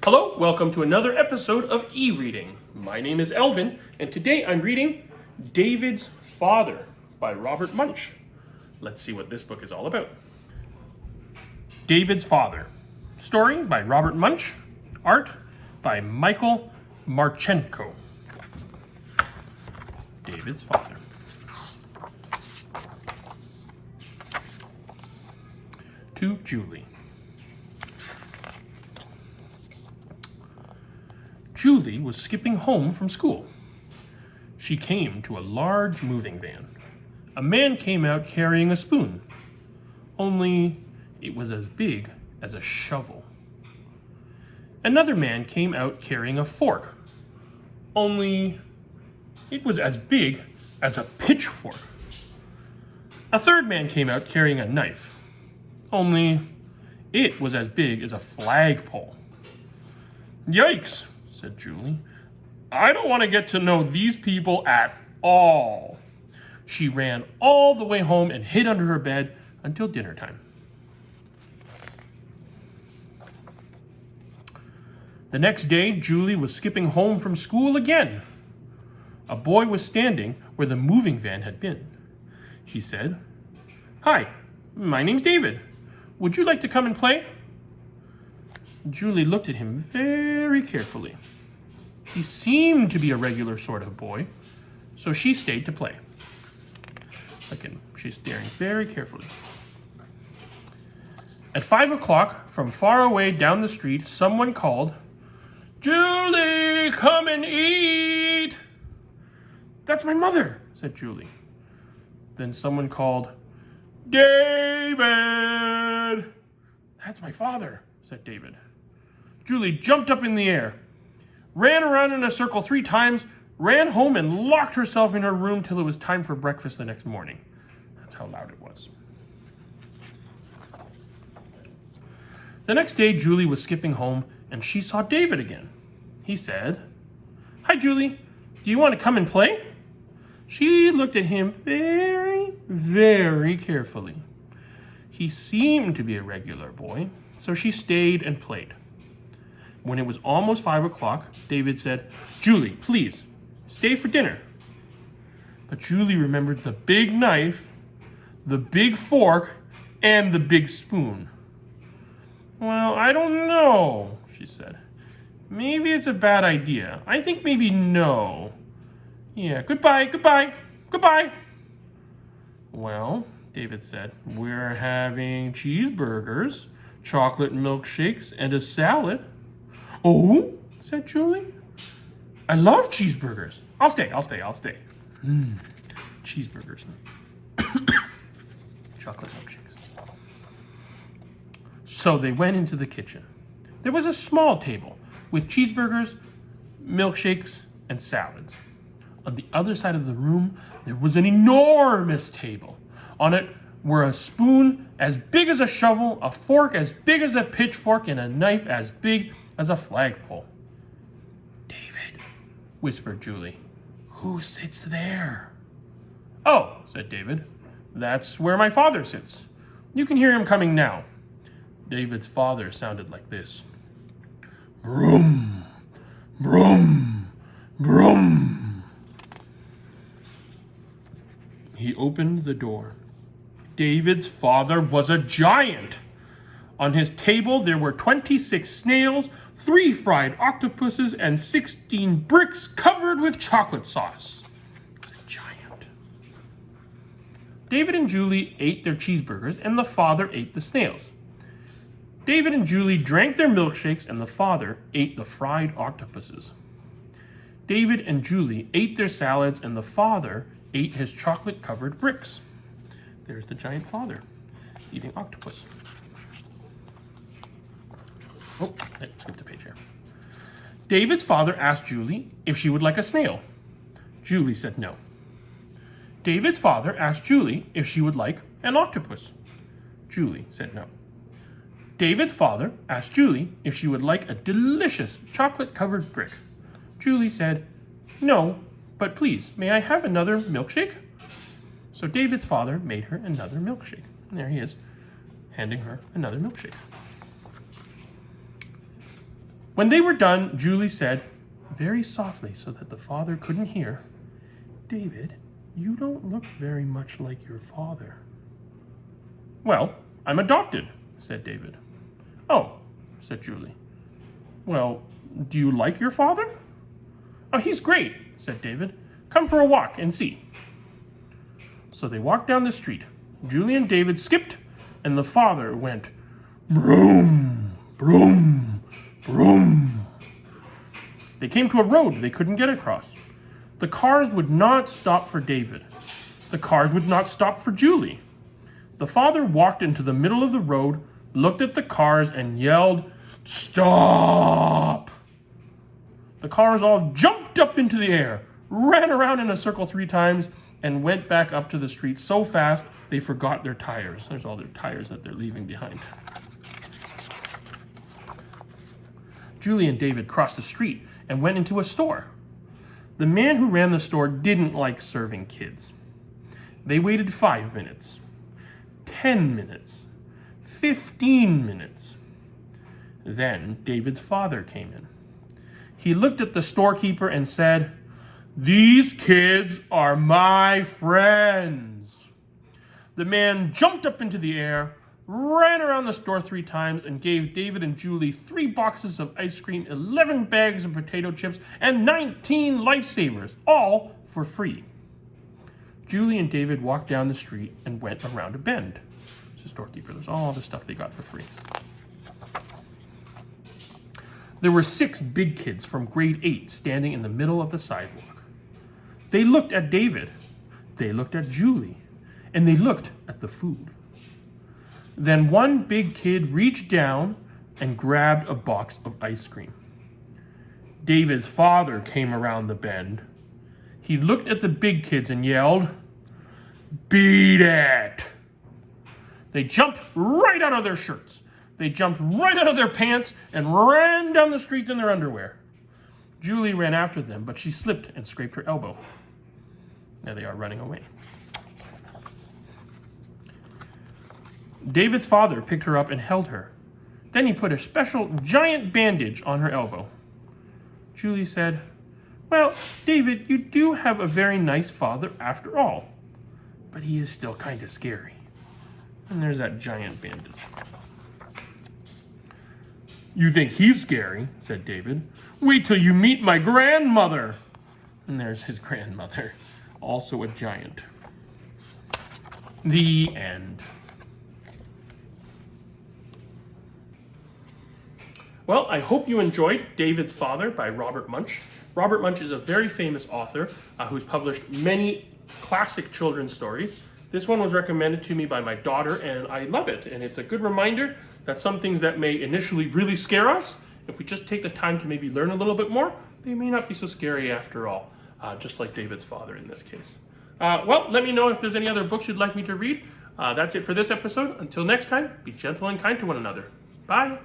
Hello, welcome to another episode of E-Reading. My name is Elvin, and today I'm reading David's Father by Robert Munsch. Let's see what this book is all about. David's Father. Story by Robert Munsch. Art by Michael Marchenko. David's Father. To Julie. Julie was skipping home from school. She came to a large moving van. A man came out carrying a spoon, only it was as big as a shovel. Another man came out carrying a fork, only it was as big as a pitchfork. A third man came out carrying a knife, only it was as big as a flagpole. Yikes, said Julie. I don't want to get to know these people at all. She ran all the way home and hid under her bed until dinner time. The next day, Julie was skipping home from school again. A boy was standing where the moving van had been. He said, "Hi, my name's David. Would you like to come and play?" Julie looked at him very carefully. He seemed to be a regular sort of boy, so she stayed to play. Again, she's staring very carefully. At 5 o'clock, from far away down the street, someone called, "Julie, come and eat!" "That's my mother," said Julie. Then someone called, "David!" "That's my father," said David. Julie jumped up in the air, ran around in a circle 3 times, ran home and locked herself in her room till it was time for breakfast the next morning. That's how loud it was. The next day, Julie was skipping home and she saw David again. He said, "Hi, Julie. Do you want to come and play?" She looked at him very, very carefully. He seemed to be a regular boy, so she stayed and played. When it was almost 5 o'clock, David said, "Julie, please, stay for dinner." But Julie remembered the big knife, the big fork, and the big spoon. "Well, I don't know," she said. "Maybe it's a bad idea. I think maybe no. Yeah, goodbye. "Well," David said, "we're having cheeseburgers, chocolate milkshakes, and a salad." "Oh," said Julie. "I love cheeseburgers. I'll stay. Cheeseburgers. Chocolate milkshakes." So they went into the kitchen. There was a small table with cheeseburgers, milkshakes, and salads. On the other side of the room, there was an enormous table. On it were a spoon as big as a shovel, a fork as big as a pitchfork, and a knife as big as a flagpole. "David," whispered Julie, "who sits there?" "Oh," said David, "that's where my father sits. You can hear him coming now." David's father sounded like this. "Broom, broom, broom." He opened the door. David's father was a giant. On his table there were 26 snails, 3 fried octopuses, and 16 bricks covered with chocolate sauce. He was a giant. David and Julie ate their cheeseburgers, and the father ate the snails. David and Julie drank their milkshakes, and the father ate the fried octopuses. David and Julie ate their salads, and the father ate his chocolate-covered bricks. There's the giant father eating octopus. Oh, I skipped a page here. David's father asked Julie if she would like a snail. Julie said no. David's father asked Julie if she would like an octopus. Julie said no. David's father asked Julie if she would like a delicious chocolate-covered brick. Julie said, "No, but please, may I have another milkshake?" So David's father made her another milkshake. And there he is, handing her another milkshake. When they were done, Julie said, very softly so that the father couldn't hear, David, you don't look very much like your father. Well, I'm adopted, said David. Oh, said Julie. Well, do you like your father? Oh, he's great, said David. Come for a walk and see. So they walked down the street. Julie and David skipped, and the father went, broom, broom, broom. They came to a road they couldn't get across. The cars would not stop for David. The cars would not stop for Julie. The father walked into the middle of the road, looked at the cars, and yelled, stop! The cars all jumped up into the air, ran around in a circle 3 times, and went back up to the street so fast they forgot their tires. There's all their tires that they're leaving behind. Julie and David crossed the street and went into a store. The man who ran the store didn't like serving kids. They waited 5 minutes, 10 minutes, 15 minutes. Then David's father came in. He looked at the storekeeper and said, these kids are my friends. The man jumped up into the air, ran around the store 3 times, and gave David and Julie 3 boxes of ice cream, 11 bags of potato chips, and 19 lifesavers, all for free. Julie and David walked down the street and went around a bend. It's the storekeeper. There's all the stuff they got for free. There were 6 big kids from grade 8 standing in the middle of the sidewalk. They looked at David, they looked at Julie, and they looked at the food. Then one big kid reached down and grabbed a box of ice cream. David's father came around the bend. He looked at the big kids and yelled, beat it! They jumped right out of their shirts. They jumped right out of their pants and ran down the streets in their underwear. Julie ran after them, but she slipped and scraped her elbow. There they are running away. David's father picked her up and held her. Then he put a special giant bandage on her elbow. Julie said, well, David, you do have a very nice father after all, but he is still kind of scary. And there's that giant bandage. You think he's scary, said David. Wait till you meet my grandmother. And there's his grandmother, also a giant. The end. Well, I hope you enjoyed David's Father by Robert Munsch. Robert Munsch is a very famous author who's published many classic children's stories. This one was recommended to me by my daughter, and I love it. And it's a good reminder that some things that may initially really scare us, if we just take the time to maybe learn a little bit more, they may not be so scary after all, just like David's father in this case. Well, let me know if there's any other books you'd like me to read. That's it for this episode. Until next time, be gentle and kind to one another. Bye.